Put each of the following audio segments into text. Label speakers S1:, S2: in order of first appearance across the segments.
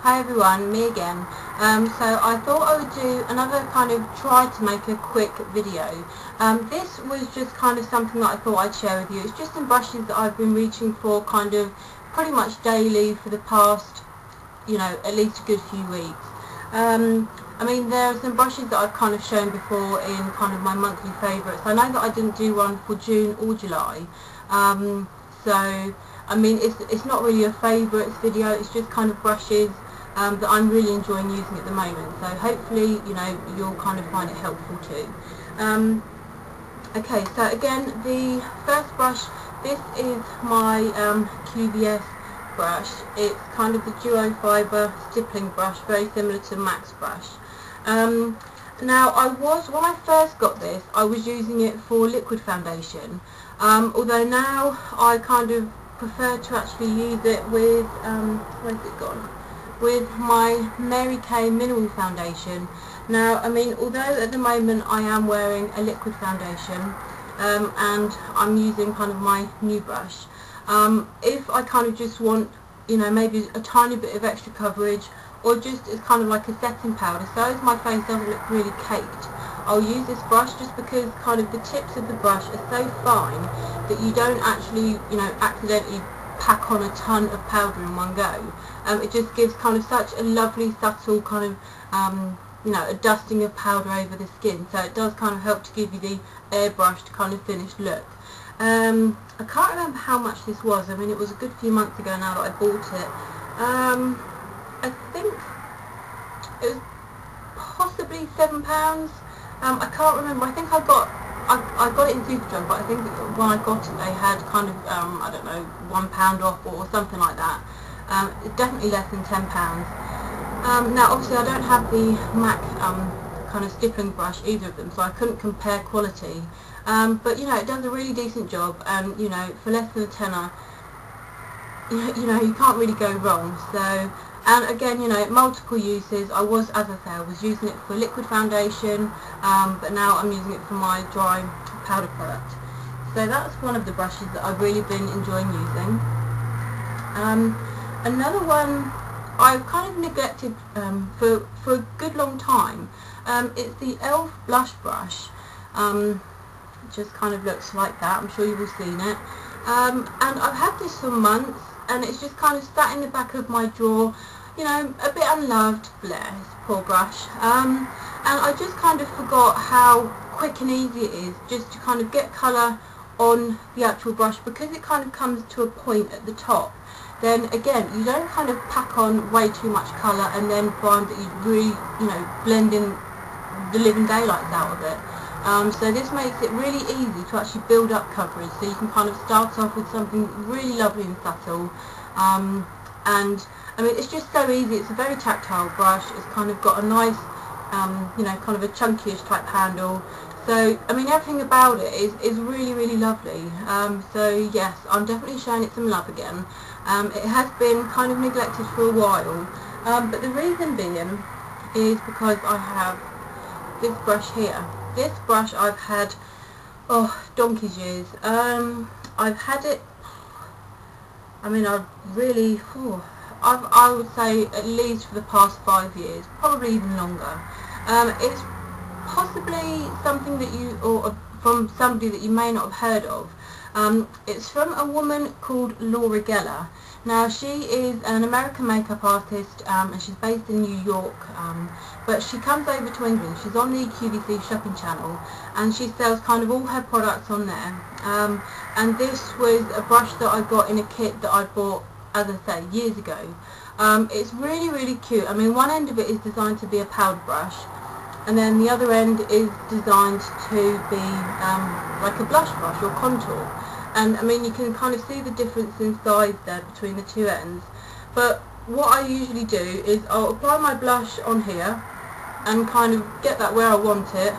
S1: Hi everyone, me again. So I thought I would do another kind of try to make a quick video. This was just kind of something that I thought I'd share with you. It's just some brushes that I've been reaching for kind of pretty much daily for the past, at least a good few weeks. I mean, there are some brushes that I've kind of shown before in kind of my monthly favourites. I know that I didn't do one for June or July. So I mean, it's not really a favourites video, it's just kind of brushes that I'm really enjoying using at the moment. So hopefully, you'll kind of find it helpful too. Okay, so again, the first brush, this is my QVS brush. It's kind of the duo fibre stippling brush, very similar to Mac's brush. Now, when I first got this, I was using it for liquid foundation, although now I kind of prefer to actually use it with, where's it gone? With my Mary Kay mineral foundation. Now, I mean, although at the moment I am wearing a liquid foundation, and I'm using kind of my new brush, if I kind of just want, maybe a tiny bit of extra coverage, or just as kind of like a setting powder, so as my face doesn't look really caked, I'll use this brush just because kind of the tips of the brush are so fine that you don't actually, accidentally pack on a ton of powder in one go. It just gives kind of such a lovely, subtle kind of, a dusting of powder over the skin. So it does kind of help to give you the airbrushed kind of finished look. I can't remember how much this was. I mean, it was a good few months ago now that I bought it. I think it was possibly £7. I can't remember. I think I got it in Superdrug, but I think when I got it they had kind of, I don't know, £1 off or something like that. It's definitely less than £10. Now obviously I don't have the MAC kind of stippling brush, either of them, so I couldn't compare quality. But it does a really decent job, and for less than a tenner, you can't really go wrong. So, and again, multiple uses. I was using it for liquid foundation, but now I'm using it for my dry powder product. So that's one of the brushes that I've really been enjoying using. Another one I've kind of neglected for a good long time. It's the e.l.f. blush brush. It just kind of looks like that. I'm sure you've all seen it. And I've had this for months, and it's just kind of sat in the back of my drawer, a bit unloved, bless, poor brush. And I just kind of forgot how quick and easy it is just to kind of get colour on the actual brush, because it kind of comes to a point at the top. Then again, you don't kind of pack on way too much colour and then find that you really, blend in the living daylights out of it. So this makes it really easy to actually build up coverage, so you can kind of start off with something really lovely and subtle. And I mean, it's just so easy. It's a very tactile brush. It's kind of got a nice, kind of a chunky-ish type handle. So, I mean, everything about it is really, really lovely. So yes, I'm definitely showing it some love again. It has been kind of neglected for a while, but the reason being is because I have this brush here. This brush I've had, donkey's years. I've had it, I mean, I would say at least for the past 5 years, probably even longer. It's possibly something that or from somebody that you may not have heard of. It's from a woman called Laura Geller. Now, she is an American makeup artist, and she's based in New York, but she comes over to England. She's on the QVC shopping channel, and she sells kind of all her products on there. And this was a brush that I got in a kit that I bought, as I say, years ago. It's really, really cute. I mean, one end of it is designed to be a powder brush, and then the other end is designed to be like a blush brush or contour. And I mean, you can kind of see the difference in size there between the two ends. But what I usually do is I'll apply my blush on here and kind of get that where I want it,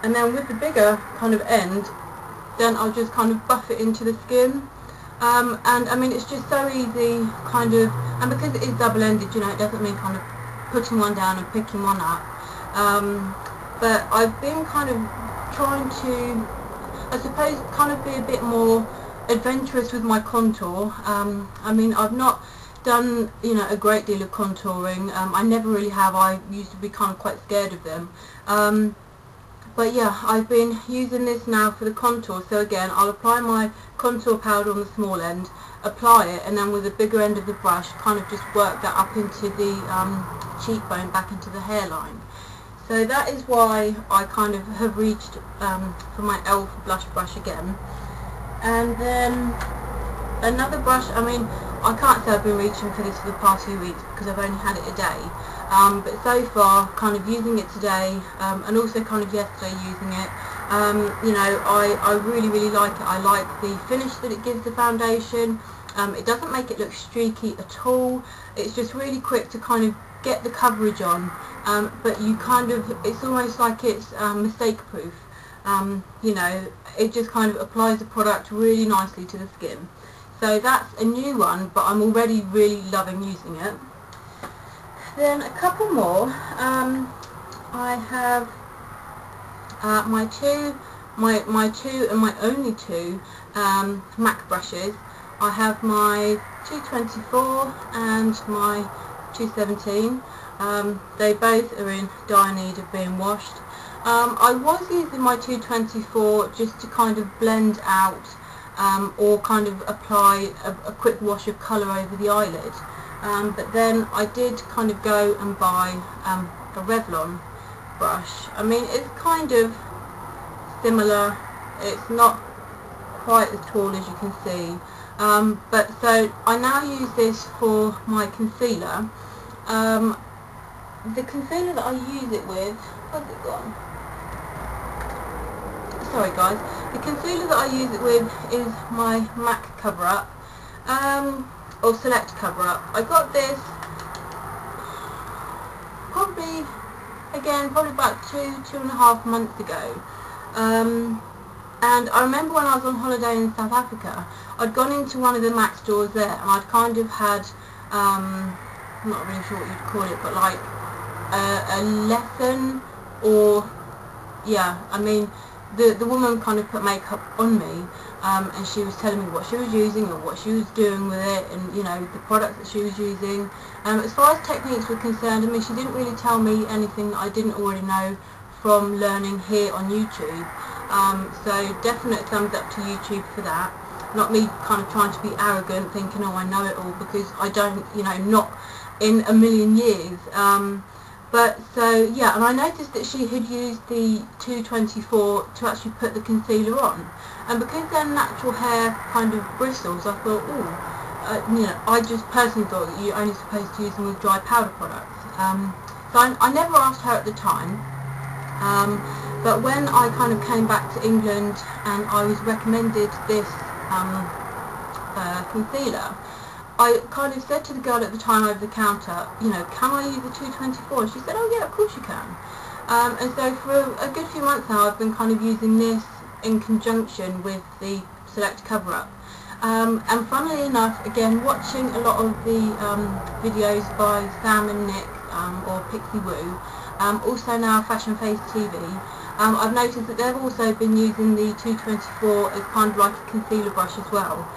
S1: and then with the bigger kind of end, then I'll just kind of buff it into the skin. And I mean, it's just so easy kind of, and because it is double-ended, it doesn't mean kind of putting one down and picking one up. But I've been kind of trying to, I suppose, kind of be a bit more adventurous with my contour. I mean, I've not done, you know, a great deal of contouring. I never really have. I used to be kind of quite scared of them. But yeah, I've been using this now for the contour. So again, I'll apply my contour powder on the small end, apply it, and then with the bigger end of the brush, kind of just work that up into the cheekbone, back into the hairline. So that is why I kind of have reached for my e.l.f. blush brush again. And then another brush, I mean, I can't say I've been reaching for this for the past few weeks because I've only had it a day. But so far, kind of using it today, and also kind of yesterday using it, you know, I really, really like it. I like the finish that it gives the foundation. It doesn't make it look streaky at all. It's just really quick to kind of get the coverage on, but you kind of, it's almost like it's mistake proof. You know, it just kind of applies the product really nicely to the skin. So that's a new one, but I'm already really loving using it. Then a couple more. I have my two and my only two MAC brushes. I have my 224 and my 217. They both are in dire need of being washed. I was using my 224 just to kind of blend out or kind of apply a quick wash of colour over the eyelid. But then I did kind of go and buy a Revlon brush. I mean, it's kind of similar. It's not quite as tall as you can see. But so I now use this for my concealer. The concealer that I use it with, where's it gone? Sorry guys. The concealer that I use it with is my MAC Cover Up, or Select Cover Up. I got this probably about two and a half months ago. And I remember when I was on holiday in South Africa, I'd gone into one of the MAC stores there, and I'd kind of had, I'm not really sure what you'd call it, but like a lesson, or yeah, I mean, the woman kind of put makeup on me, and she was telling me what she was using or what she was doing with it, and you know, the products that she was using. As far as techniques were concerned, I mean, she didn't really tell me anything that I didn't already know from learning here on YouTube. So definite thumbs up to YouTube for that. Not me kind of trying to be arrogant, thinking, oh, I know it all, because I don't, you know, not in a million years. But so yeah, and I noticed that she had used the 224 to actually put the concealer on, and because they're natural hair kind of bristles, I thought, oh, you know, I just personally thought that you're only supposed to use them with dry powder products. So I never asked her at the time, but when I kind of came back to England and I was recommended this concealer, I kind of said to the girl at the time over the counter, you know, can I use the 224? And she said, oh yeah, of course you can. And so for a good few months now, I've been kind of using this in conjunction with the Select Cover Up. And funnily enough, again, watching a lot of the videos by Sam and Nick, or Pixie Woo, also now Fashion Face TV, I've noticed that they've also been using the 224 as kind of like a concealer brush as well.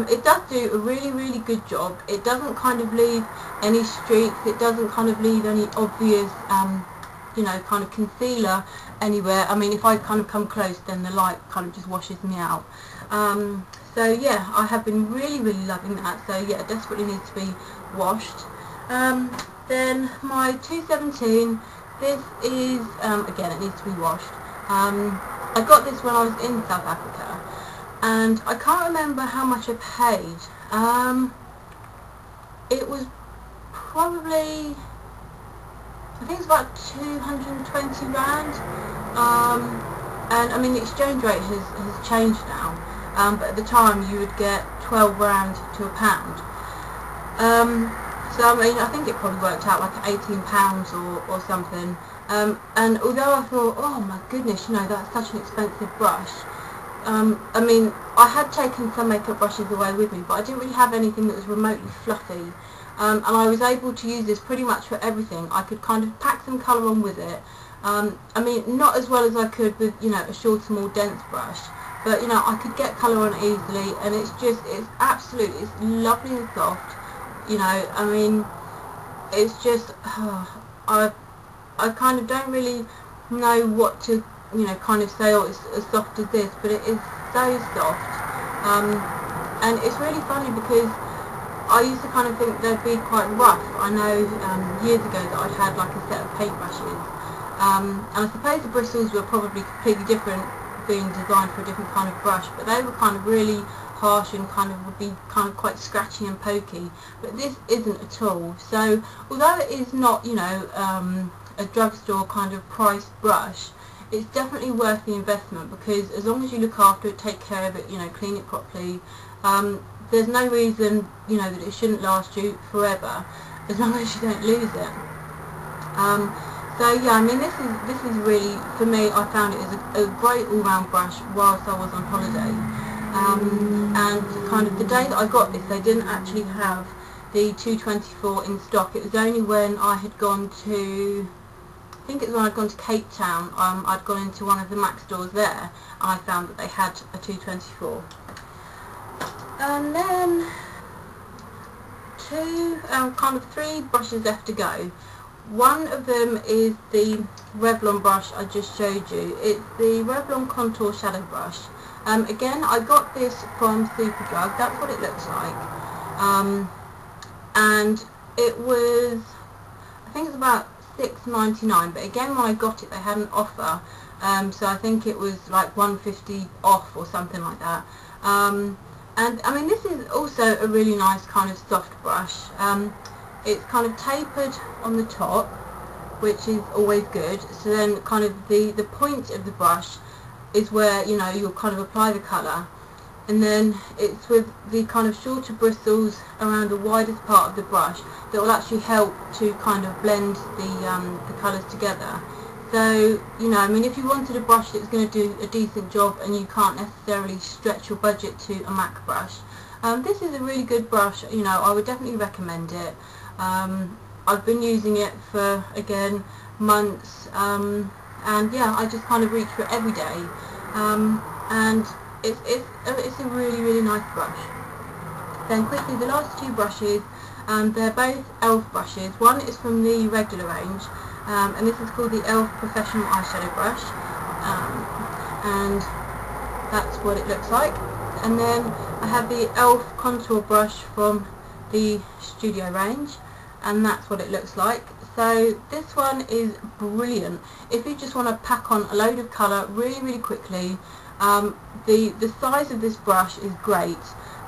S1: It does do a really, really good job. It doesn't kind of leave any streaks. It doesn't kind of leave any obvious, you know, kind of concealer anywhere. I mean, if I kind of come close, then the light kind of just washes me out. So yeah, I have been really, really loving that. So yeah, it desperately needs to be washed. Then my 217, this is, again, it needs to be washed. I got this when I was in South Africa, and I can't remember how much I paid. It was probably, I think it's about 220 rand. And I mean, the exchange rate has changed now, but at the time you would get 12 rand to a pound. So I mean, I think it probably worked out like £18 or something. And although I thought, oh my goodness, you know, that's such an expensive brush. I mean, I had taken some makeup brushes away with me, but I didn't really have anything that was remotely fluffy. And I was able to use this pretty much for everything. I could kind of pack some colour on with it. I mean, not as well as I could with, you know, a shorter, more dense brush, but you know, I could get colour on it easily, and it's just, it's absolutely, it's lovely and soft. You know, I mean, it's just, I kind of don't really know what to, you know, kind of say, oh, it's as soft as this, but it is so soft. And it's really funny because I used to kind of think they'd be quite rough. I know years ago that I'd had like a set of paintbrushes, and I suppose the bristles were probably completely different, being designed for a different kind of brush, but they were kind of really harsh and kind of would be kind of quite scratchy and pokey, but this isn't at all. So although it is not, you know, a drugstore kind of priced brush, it's definitely worth the investment, because as long as you look after it, take care of it, you know, clean it properly, there's no reason, you know, that it shouldn't last you forever, as long as you don't lose it. So yeah, I mean, this is really, for me, I found it as a great all-round brush whilst I was on holiday. And kind of the day that I got this, they didn't actually have the 224 in stock. It was only when I had gone to, I think it was when I'd gone to Cape Town, I'd gone into one of the MAC stores there, and I found that they had a 224. And then kind of three brushes left to go. One of them is the Revlon brush I just showed you. It's the Revlon Contour Shadow Brush. Again, I got this from Superdrug, that's what it looks like. And it was, I think it's about $6.99, but again, when I got it, they had an offer, so I think it was like $1.50 off or something like that. And I mean, this is also a really nice kind of soft brush. It's kind of tapered on the top, which is always good. So then kind of the point of the brush is where, you know, you'll kind of apply the colour, and then it's with the kind of shorter bristles around the widest part of the brush that will actually help to kind of blend the colours together. So, you know, I mean, if you wanted a brush that's going to do a decent job and you can't necessarily stretch your budget to a MAC brush, this is a really good brush. You know, I would definitely recommend it. I've been using it for, again, months, and yeah, I just kind of reach for it every day, and it's a really, really nice brush. Then quickly, the last two brushes, they're both e.l.f. brushes. One is from the regular range, and this is called the e.l.f. Professional Eyeshadow Brush, and that's what it looks like. And then I have the e.l.f. Contour Brush from the Studio range, and that's what it looks like. So this one is brilliant if you just want to pack on a load of colour really, really quickly. The size of this brush is great,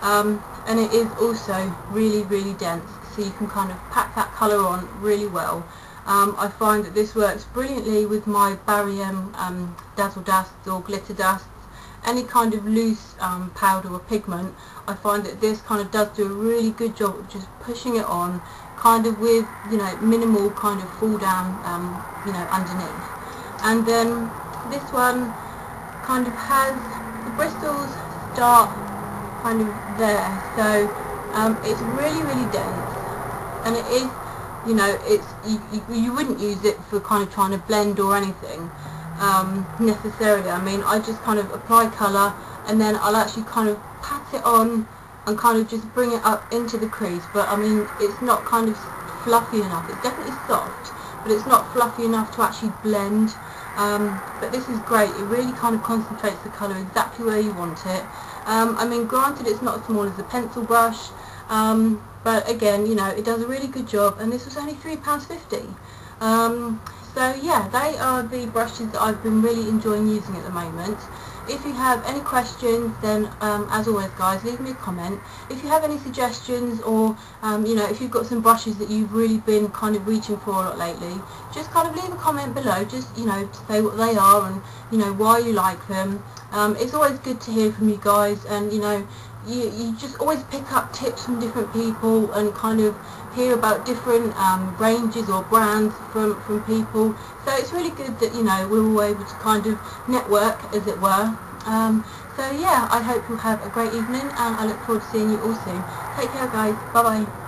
S1: and it is also really, really dense, so you can kind of pack that colour on really well. I find that this works brilliantly with my Barry M Dazzle Dusts or Glitter Dusts, any kind of loose powder or pigment. I find that this kind of does do a really good job of just pushing it on, kind of with, you know, minimal kind of fall down, you know, underneath. And then this one kind of has, the bristles start kind of there, so it's really, really dense, and it is, you know, it's, you wouldn't use it for kind of trying to blend or anything, necessarily. I mean, I just kind of apply colour, and then I'll actually kind of pat it on and kind of just bring it up into the crease. But I mean, it's not kind of fluffy enough. It's definitely soft, but it's not fluffy enough to actually blend. But this is great. It really kind of concentrates the colour exactly where you want it. I mean, granted, it's not as small as a pencil brush, but again, you know, it does a really good job, and this was only £3.50. So yeah, they are the brushes that I've been really enjoying using at the moment. If you have any questions, then as always, guys, leave me a comment. If you have any suggestions, or you know, if you've got some brushes that you've really been kind of reaching for a lot lately, just kind of leave a comment below, just, you know, to say what they are and, you know, why you like them. It's always good to hear from you guys, and you know, you just always pick up tips from different people and kind of hear about different ranges or brands from people. So it's really good that, you know, we're all able to kind of network, as it were. So yeah, I hope you'll have a great evening, and I look forward to seeing you all soon. Take care, guys. Bye bye.